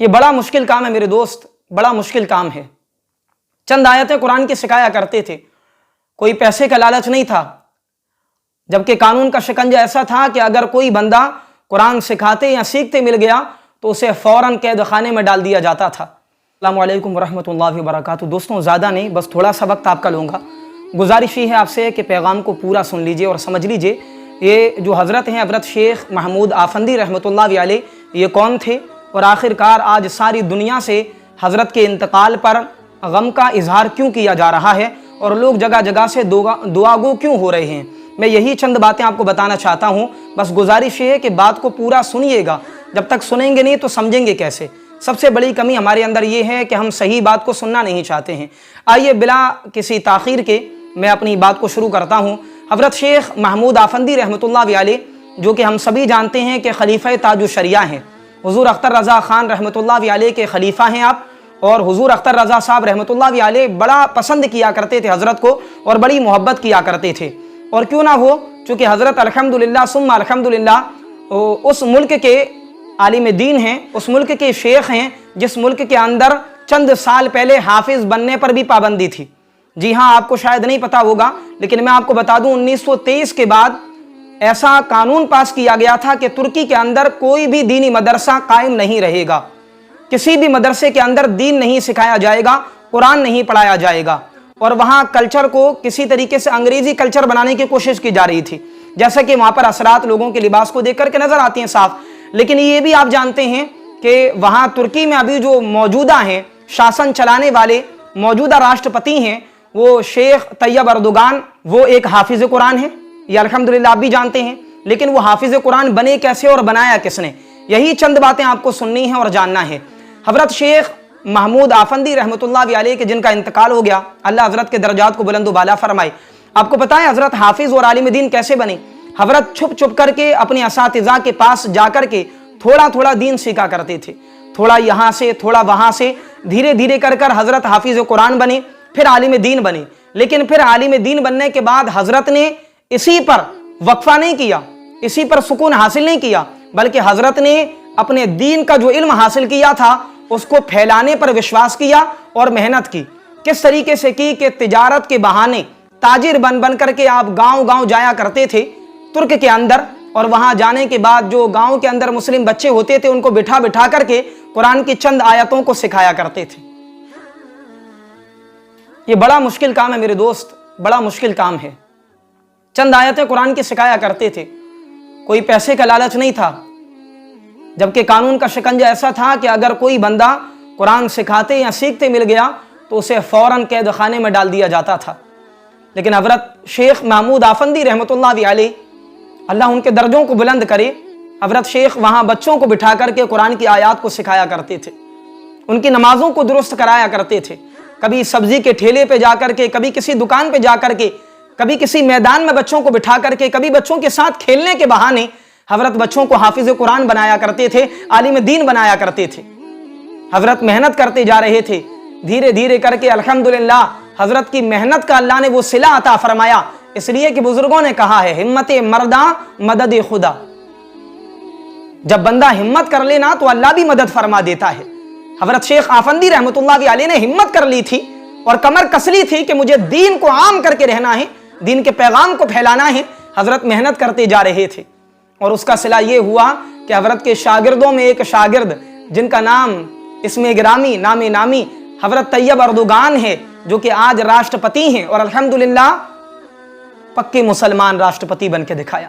یہ بڑا مشکل کام ہے میرے دوست، بڑا مشکل کام ہے۔ چند آیتیں قرآن کی سکھایا کرتے تھے، کوئی پیسے کا لالچ نہیں تھا، جبکہ قانون کا شکنجہ ایسا تھا کہ اگر کوئی بندہ قرآن سکھاتے یا سیکھتے مل گیا تو اسے فوراً قید خانے میں ڈال دیا جاتا تھا۔ السلام علیکم ورحمۃ اللہ وبرکاتہ۔ دوستوں زیادہ نہیں، بس تھوڑا سا وقت آپ کا لوں گا۔ گزارش یہ ہے آپ سے کہ پیغام کو پورا سن لیجئے اور سمجھ لیجئے یہ جو حضرت ہیں حضرت شیخ محمود آفندی رحمۃ اللہ علیہ، یہ کون تھے اور آخرکار آج ساری دنیا سے حضرت کے انتقال پر غم کا اظہار کیوں کیا جا رہا ہے اور لوگ جگہ جگہ سے دعا گو کیوں ہو رہے ہیں۔ میں یہی چند باتیں آپ کو بتانا چاہتا ہوں، بس گزارش یہ ہے کہ بات کو پورا سنیے گا، جب تک سنیں گے نہیں تو سمجھیں گے کیسے۔ سب سے بڑی کمی ہمارے اندر یہ ہے کہ ہم صحیح بات کو سننا نہیں چاہتے ہیں۔ آئیے بلا کسی تاخیر کے میں اپنی بات کو شروع کرتا ہوں۔ حضرت شیخ محمود آفندی رحمۃ اللہ علیہ، جو کہ ہم سبھی جانتے ہیں کہ خلیفہ تاج الشریعہ ہیں، حضور اختر رضا خان رحمۃ اللہ علیہ کے خلیفہ ہیں آپ، اور حضور اختر رضا صاحب رحمۃ اللہ علیہ بڑا پسند کیا کرتے تھے حضرت کو اور بڑی محبت کیا کرتے تھے۔ اور کیوں نہ ہو، چونکہ حضرت الحمدللہ ثم الحمدللہ اس ملک کے عالم دین ہیں، اس ملک کے شیخ ہیں جس ملک کے اندر چند سال پہلے حافظ بننے پر بھی پابندی تھی۔ جی ہاں، آپ کو شاید نہیں پتا ہوگا، لیکن میں آپ کو بتا دوں 1923 کے بعد ایسا قانون پاس کیا گیا تھا کہ ترکی کے اندر کوئی بھی دینی مدرسہ قائم نہیں رہے گا، کسی بھی مدرسے کے اندر دین نہیں سکھایا جائے گا، قرآن نہیں پڑھایا جائے گا، اور وہاں کلچر کو کسی طریقے سے انگریزی کلچر بنانے کی کوشش کی جا رہی تھی، جیسا کہ وہاں پر اثرات لوگوں کے لباس کو دیکھ کر کے نظر آتی ہیں صاف۔ لیکن یہ بھی آپ جانتے ہیں کہ وہاں ترکی میں ابھی جو موجودہ ہیں شاسن چلانے والے موجودہ راشٹرپتی ہیں، وہ شیخ طیب اردوغان، وہ ایک حافظ قرآن ہے، یہ الحمدللہ آپ بھی جانتے ہیں۔ لیکن وہ حافظ قرآن بنے کیسے اور بنایا کس نے؟ یہی چند باتیں آپ کو سننی ہیں اور جاننا ہے۔ حضرت شیخ محمود آفندی رحمۃ اللہ علیہ کے جن کا انتقال ہو گیا، اللہ حضرت کے درجات کو بلند و بالا فرمائے۔ آپ کو پتہ ہے حضرت حافظ اور عالم دین کیسے بنے؟ حضرت چھپ چھپ کر کے اپنے اساتذہ کے پاس جا کر کے تھوڑا تھوڑا دین سیکھا کرتے تھے، تھوڑا یہاں سے تھوڑا وہاں سے، دھیرے دھیرے کر کر حضرت حافظ قرآن بنے، پھر عالم دین بنے۔ لیکن پھر عالم دین بننے کے بعد حضرت نے اسی پر وقفہ نہیں کیا، اسی پر سکون حاصل نہیں کیا، بلکہ حضرت نے اپنے دین کا جو علم حاصل کیا تھا اس کو پھیلانے پر وشواس کیا اور محنت کی۔ کس طریقے سے کی کہ تجارت کے بہانے تاجر بن کر کے آپ گاؤں گاؤں جایا کرتے تھے ترک کے اندر، اور وہاں جانے کے بعد جو گاؤں کے اندر مسلم بچے ہوتے تھے ان کو بٹھا کر کے قرآن کی چند آیتوں کو سکھایا کرتے تھے۔ یہ بڑا مشکل کام ہے میرے دوست، بڑا مشکل کام ہے۔ چند آیتیں قرآن کی سکھایا کرتے تھے، کوئی پیسے کا لالچ نہیں تھا، جبکہ قانون کا شکنجہ ایسا تھا کہ اگر کوئی بندہ قرآن سکھاتے یا سیکھتے مل گیا تو اسے فوراً قید خانے میں ڈال دیا جاتا تھا۔ لیکن حضرت شیخ محمود آفندی رحمۃ اللہ علیہ، اللہ ان کے درجوں کو بلند کرے، حضرت شیخ وہاں بچوں کو بٹھا کر کے قرآن کی آیات کو سکھایا کرتے تھے، ان کی نمازوں کو درست کرایا کرتے تھے، کبھی سبزی کے ٹھیلے پہ جا کر کے، کبھی کسی دکان پہ جا کر کے، کبھی کسی میدان میں بچوں کو بٹھا کر کے، کبھی بچوں کے ساتھ کھیلنے کے بہانے حضرت بچوں کو حافظ قرآن بنایا کرتے تھے، عالم دین بنایا کرتے تھے۔ حضرت محنت کرتے جا رہے تھے، دھیرے دھیرے کر کے الحمدللہ حضرت کی محنت کا اللہ نے وہ صلہ عطا فرمایا، اس لیے کہ بزرگوں نے کہا ہے ہمت مرداں مدد خدا، جب بندہ ہمت کر لینا تو اللہ بھی مدد فرما دیتا ہے۔ حضرت شیخ آفندی رحمۃ اللہ علیہ نے ہمت کر لی تھی اور کمر کس لی تھی کہ مجھے دین کو عام کر کے رہنا ہے، دین کے پیغام کو پھیلانا ہے۔ حضرت محنت کرتے جا رہے تھے اور اس کا صلہ یہ ہوا کہ حضرت کے شاگردوں میں ایک شاگرد جن کا نام اسم گرامی نام نامی حضرت طیب اردوغان ہے، جو کہ آج راشٹرپتی ہیں اور الحمدللہ پکے مسلمان راشٹرپتی بن کے دکھایا،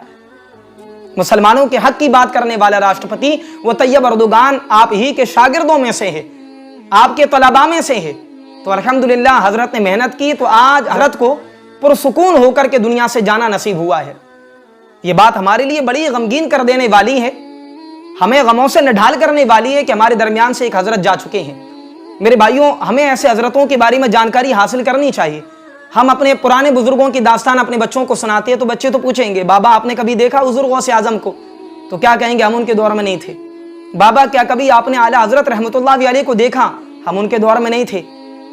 مسلمانوں کے حق کی بات کرنے والا راشٹرپتی وہ طیب اردوغان آپ ہی کے شاگردوں میں سے ہے، آپ کے طلباء میں سے ہے۔ تو الحمدللہ حضرت نے محنت کی تو آج حضرت کو پرسکون ہو کر کے دنیا سے جانا نصیب ہوا ہے۔ یہ بات ہمارے لیے بڑی غمگین کر دینے والی ہے، ہمیں غموں سے نڈھال کرنے والی ہے کہ ہمارے درمیان سے ایک حضرت جا چکے ہیں۔ میرے بھائیوں، ہمیں ایسے حضرتوں کے بارے میں جانکاری حاصل کرنی چاہیے۔ ہم اپنے پرانے بزرگوں کی داستان اپنے بچوں کو سناتے ہیں تو بچے تو پوچھیں گے بابا آپ نے کبھی دیکھا حضور غوث اعظم کو؟ تو کیا کہیں گے ہم ان کے دور میں نہیں تھے۔ بابا کیا کبھی آپ نے اعلیٰ حضرت رحمۃ اللہ علیہ کو دیکھا؟ ہم ان کے دور میں نہیں تھے۔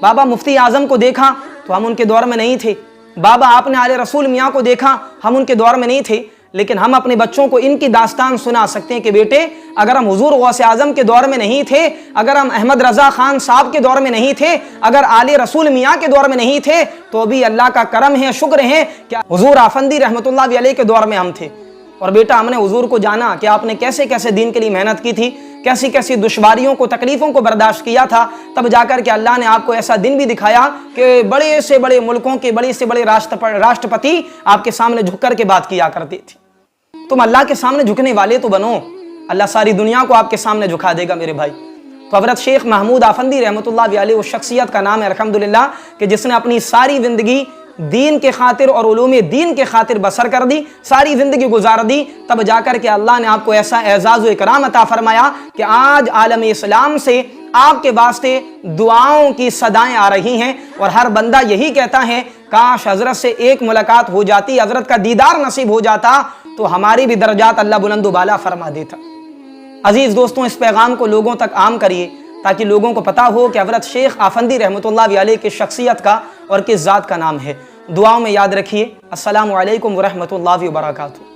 بابا مفتی اعظم کو دیکھا؟ تو ہم ان کے دور میں نہیں تھے۔ بابا آپ نے آل رسول میاں کو دیکھا؟ ہم ان کے دور میں نہیں تھے۔ لیکن ہم اپنے بچوں کو ان کی داستان سنا سکتے ہیں کہ بیٹے اگر ہم حضور غوث اعظم کے دور میں نہیں تھے، اگر ہم احمد رضا خان صاحب کے دور میں نہیں تھے، اگر آل رسول میاں کے دور میں نہیں تھے، تو بھی اللہ کا کرم ہے، شکر ہے کہ حضور آفندی رحمۃ اللہ علیہ کے دور میں ہم تھے۔ اور بیٹا ہم نے حضور کو جانا کہ آپ نے کیسے کیسے دین کے لیے محنت کی تھی، کیسی کیسی دشواریوں کو، تکلیفوں کو برداشت کیا تھا، تب جا کر کے اللہ نے آپ کو ایسا دن بھی دکھایا کہ بڑے سے بڑے ملکوں کے بڑے سے بڑے راشٹرپتی آپ کے سامنے جھک کر کے بات کیا کرتے تھے۔ تم اللہ کے سامنے جھکنے والے تو بنو، اللہ ساری دنیا کو آپ کے سامنے جھکا دے گا میرے بھائی۔ تو حضرت شیخ محمود آفندی رحمۃ اللہ علیہ اس شخصیت کا نام ہے الحمدللہ کہ جس نے اپنی ساری زندگی دین کے خاطر اور علوم دین کے خاطر بسر کر دی، ساری زندگی گزار دی، تب جا کر کے اللہ نے آپ کو ایسا اعزاز و اکرام عطا فرمایا کہ آج عالم اسلام سے آپ کے واسطے دعاؤں کی صدائیں آ رہی ہیں، اور ہر بندہ یہی کہتا ہے کاش حضرت سے ایک ملاقات ہو جاتی، حضرت کا دیدار نصیب ہو جاتا تو ہماری بھی درجات اللہ بلند و بالا فرما دیتا۔ عزیز دوستوں، اس پیغام کو لوگوں تک عام کریے تاکہ لوگوں کو پتا ہو کہ حضرت شیخ آفندی رحمۃ اللہ علیہ کی شخصیت کا اور کس ذات کا نام ہے۔ دعاؤں میں یاد رکھیے۔ السلام علیکم ورحمۃ اللہ وبرکاتہ۔